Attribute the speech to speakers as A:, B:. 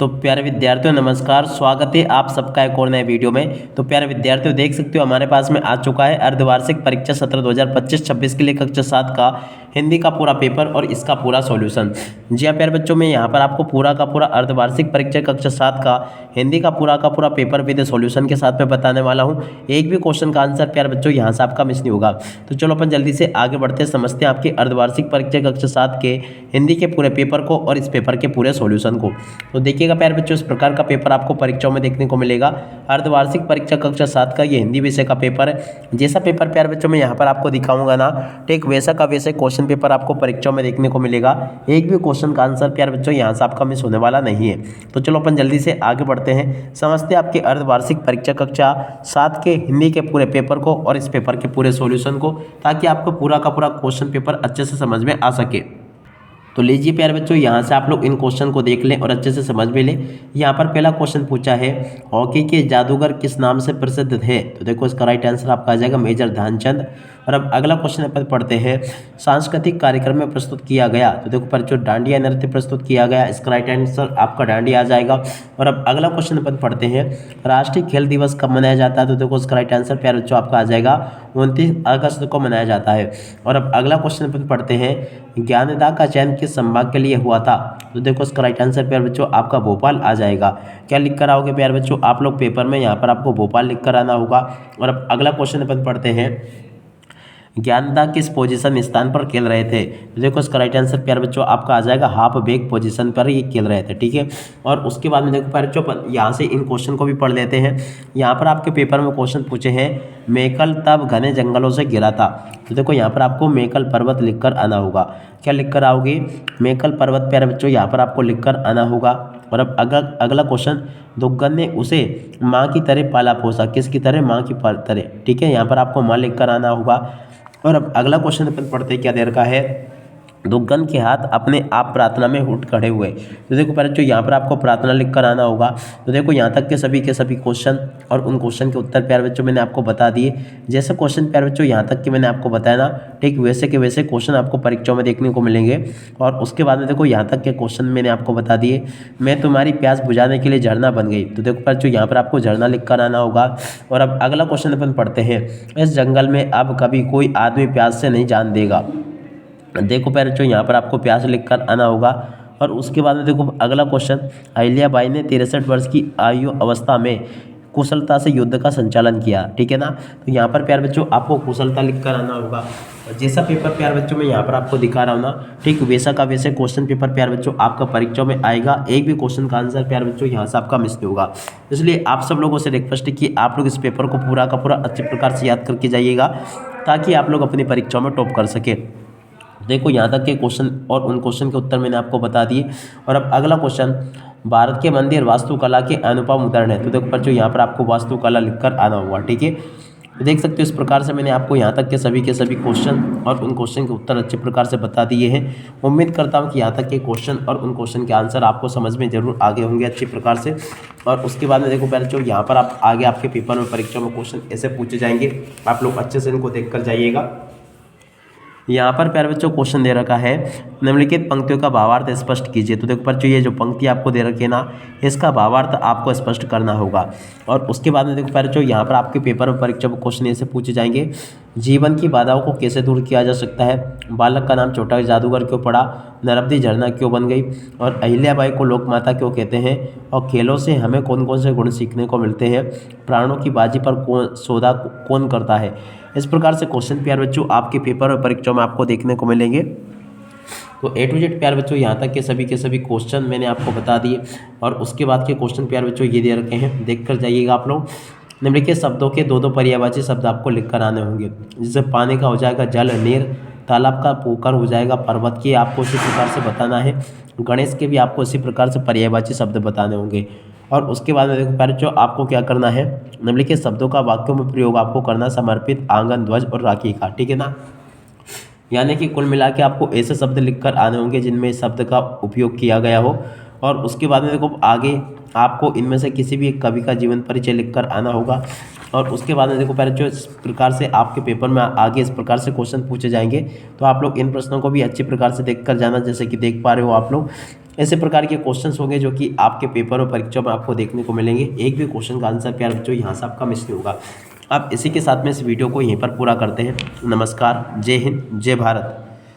A: तो प्यारे विद्यार्थियों नमस्कार, स्वागत है आप सबका एक और नए वीडियो में। तो प्यारे विद्यार्थियों देख सकते हो हमारे पास में आ चुका है अर्धवार्षिक परीक्षा सत्र 2025-26 के लिए कक्षा 7 का हिंदी का पूरा पेपर और इसका पूरा सॉल्यूशन। जी हाँ प्यारे बच्चों, मैं यहाँ पर आपको पूरा का पूरा अर्धवार्षिक परीक्षा कक्षा 7 का हिंदी का पूरा पेपर विद सॉल्यूशन के साथ में बताने वाला हूँ। एक भी क्वेश्चन का आंसर प्यारे बच्चों यहाँ से आपका मिस नहीं होगा। तो चलो अपन जल्दी से आगे बढ़ते हैं, समझते हैं आपके अर्धवार्षिक परीक्षा कक्षा 7 के हिंदी के पूरे पेपर को और इस पेपर के पूरे सॉल्यूशन को। तो देखिएगा प्यारे बच्चों, इस प्रकार का पेपर आपको परीक्षाओं में देखने को मिलेगा। अर्धवार्षिक परीक्षा कक्षा 7 का ये हिंदी विषय का पेपर है। जैसा पेपर प्यारे बच्चों मैं यहाँ पर आपको दिखाऊंगा ना, ठीक वैसा का वैसे क्वेश्चन पेपर आपको परीक्षाओं में देखने को मिलेगा। एक भी क्वेश्चन का आंसर प्यारे बच्चों यहाँ से आपका मिस होने वाला नहीं है। तो चलो अपन जल्दी से आगे बढ़ते हैं, समझते हैं आपके अर्धवार्षिक परीक्षा कक्षा 7 के हिंदी के पूरे पेपर को और इस पेपर के पूरे सॉल्यूशन को, ताकि आपको पूरा का पूरा क्वेश्चन पेपर अच्छे से समझ में आ सके। तो लीजिए प्यारे बच्चों, यहाँ से आप लोग इन क्वेश्चन को देख लें और अच्छे से समझ भी लें। यहाँ पर पहला क्वेश्चन पूछा है, हॉकी के जादूगर किस नाम से प्रसिद्ध थे? तो देखो इसका राइट आंसर आपका आ जाएगा मेजर ध्यानचंद। और अब अगला क्वेश्चन अपन पढ़ते हैं, सांस्कृतिक कार्यक्रम में प्रस्तुत किया गया। तो देखो पर जो डांडिया नृत्य प्रस्तुत किया गया, इसका राइट आंसर आपका डांडिया आ जाएगा। और अब अगला क्वेश्चन अपन पढ़ते हैं, राष्ट्रीय खेल दिवस कब मनाया जाता है? तो देखो इसका राइट आंसर प्यारे बच्चों आपका आ जाएगा 29 अगस्त को मनाया जाता है। और अब अगला क्वेश्चन अपन पढ़ते हैं, ज्ञानदा का चयन किस संभाग के लिए हुआ था? तो देखो इसका राइट आंसर प्यारे बच्चों आपका भोपाल आ जाएगा। क्या लिख कर आओगे प्यारे बच्चों आप लोग पेपर में? यहाँ पर आपको भोपाल लिख कर आना होगा। और अब अगला क्वेश्चन अपन पढ़ते हैं, ज्ञानदा किस पोजीशन स्थान पर खेल रहे थे? तो देखो इसका राइट आंसर प्यारे बच्चों आपका आ जाएगा हाफ बैक पोजीशन पर ये खेल रहे थे, ठीक है। और उसके बाद में देखो प्यारे बच्चों यहाँ से इन क्वेश्चन को भी पढ़ लेते हैं। यहाँ पर आपके पेपर में क्वेश्चन पूछे हैं, मेकल तब घने जंगलों से घिरा था। तो देखो यहाँ पर आपको मेकल पर्वत लिख कर आना होगा। क्या लिख कर आओगे? मेकल पर्वत प्यारे बच्चों यहाँ पर आपको लिख कर आना होगा। और अब अगला क्वेश्चन, दुग्गन ने उसे माँ की तरह पाला पोसा। किसकी तरह? माँ की तरह, ठीक है। यहाँ पर आपको माँ लिख कर आना होगा। और अब अगला क्वेश्चन अपन पढ़ते हैं, क्या दे रखा है, दुग्गन के हाथ अपने आप प्रार्थना में उठ खड़े हुए। तो देखो पहले जो यहाँ पर आपको प्रार्थना लिख कर आना होगा। तो देखो यहाँ तक के सभी क्वेश्चन और उन क्वेश्चन के उत्तर प्यारे बच्चों मैंने आपको बता दिए। जैसे क्वेश्चन प्यारे बच्चों यहाँ तक के मैंने आपको बताया ना, ठीक वैसे के वैसे क्वेश्चन आपको परीक्षाओं में देखने को मिलेंगे। और उसके बाद में देखो यहाँ तक के क्वेश्चन मैंने आपको बता दिए। मैं तुम्हारी प्यास बुझाने के लिए झरना बन गई। तो देखो पहले जो यहाँ पर आपको झरना लिख कर आना होगा। और अब अगला क्वेश्चन अपन पढ़ते हैं, इस जंगल में अब कभी कोई आदमी प्यास से नहीं जान देगा। देखो पहले जो यहाँ पर आपको प्यास लिख कर आना होगा। और उसके बाद में देखो अगला क्वेश्चन, अहिल्याबाई ने 63 वर्ष की आयु अवस्था में कुशलता से युद्ध का संचालन किया, ठीक है ना। तो यहाँ पर प्यारे बच्चों आपको कुशलता लिख कर आना होगा। जैसा पेपर प्यारे बच्चों मैं यहाँ पर आपको दिखा रहा हूँ ना, ठीक वैसा का वैसे क्वेश्चन पेपर प्यारे बच्चों आपका परीक्षा में आएगा। एक भी क्वेश्चन का आंसर प्यारे बच्चों यहाँ से आपका मिस नहीं होगा। इसलिए आप सब लोगों से रिक्वेस्ट है कि आप लोग इस पेपर को पूरा का पूरा अच्छे प्रकार से याद करके जाइएगा, ताकि आप लोग अपनी परीक्षाओं में टॉप कर सके। देखो यहाँ तक के क्वेश्चन और उन क्वेश्चन के उत्तर मैंने आपको बता दिए। और अब अगला क्वेश्चन, भारत के मंदिर वास्तुकला के अनुपम उदाहरण है। तो देखो पर जो यहाँ पर आपको वास्तुकला लिखकर आना होगा, ठीक है। देख सकते हो इस प्रकार से मैंने आपको यहाँ तक के सभी क्वेश्चन और उन क्वेश्चन के उत्तर अच्छे प्रकार से बता दिए हैं। उम्मीद करता हूँ कि यहाँ तक के क्वेश्चन और उन क्वेश्चन के आंसर आपको समझ में जरूर आगे होंगे अच्छे प्रकार से। और उसके बाद में देखो पहले जो यहाँ पर आप आगे आपके पेपर में परीक्षा में क्वेश्चन ऐसे पूछे जाएंगे, आप लोग अच्छे से इनको देख कर जाइएगा। यहाँ पर प्यारे बच्चों क्वेश्चन दे रखा है, निम्नलिखित पंक्तियों का भावार्थ स्पष्ट कीजिए। तो देखो बच्चों ये जो पंक्ति आपको दे रखी है ना, इसका भावार्थ आपको स्पष्ट करना होगा। और उसके बाद में देखो प्यारे बच्चों यहाँ पर आपके पेपर में परीक्षा में क्वेश्चन ऐसे पूछे जाएंगे, जीवन की बाधाओं को कैसे दूर किया जा सकता है? बालक का नाम छोटा जादूगर क्यों पड़ा? नर्मदी झरना क्यों बन गई? और अहिल्याबाई को लोक माता क्यों कहते हैं? और खेलों से हमें कौन कौन से गुण सीखने को मिलते हैं? प्राणों की बाजी पर सौदा कौन करता है? इस प्रकार से क्वेश्चन प्यारे बच्चों आपके पेपर और परीक्षा में आपको देखने को मिलेंगे। तो ए टू जेड प्यारे बच्चों यहाँ तक के सभी क्वेश्चन मैंने आपको बता दिए। और उसके बाद के क्वेश्चन प्यारे बच्चों ये दे रखे हैं, देख कर जाइएगा आप लोग। निम्नलिखित शब्दों के दो पर्यायवाची शब्द आपको लिख कर आने होंगे। जैसे पानी का हो जाएगा जल नीर, तालाब का पोखर हो जाएगा पर्वत की, आपको इसी प्रकार से बताना है। गणेश के भी आपको इसी प्रकार से पर्यायवाची शब्द बताने होंगे। और उसके बाद में देखो प्यारे बच्चों आपको क्या करना है, निम्नलिखित शब्दों का वाक्यों में प्रयोग आपको करना, समर्पित, आंगन, ध्वज और राखी का, ठीक है ना। यानी कि कुल मिला के आपको ऐसे शब्द लिखकर आने होंगे जिनमें इस शब्द का उपयोग किया गया हो। और उसके बाद में देखो आगे आपको इनमें से किसी भी एक कवि का जीवन परिचय लिखकर आना होगा। और उसके बाद में देखो पहले जो इस प्रकार से आपके पेपर में आगे इस प्रकार से क्वेश्चन पूछे जाएंगे, तो आप लोग इन प्रश्नों को भी अच्छी प्रकार से देख कर जाना। जैसे कि देख पा रहे हो आप लोग, ऐसे प्रकार के क्वेश्चंस होंगे जो कि आपके पेपर और परीक्षा में आपको देखने को मिलेंगे। एक भी क्वेश्चन का आंसर प्यारे बच्चों यहाँ से आपका मिस नहीं होगा। अब इसी के साथ में इस वीडियो को यहीं पर पूरा करते हैं। नमस्कार, जय हिंद, जय भारत।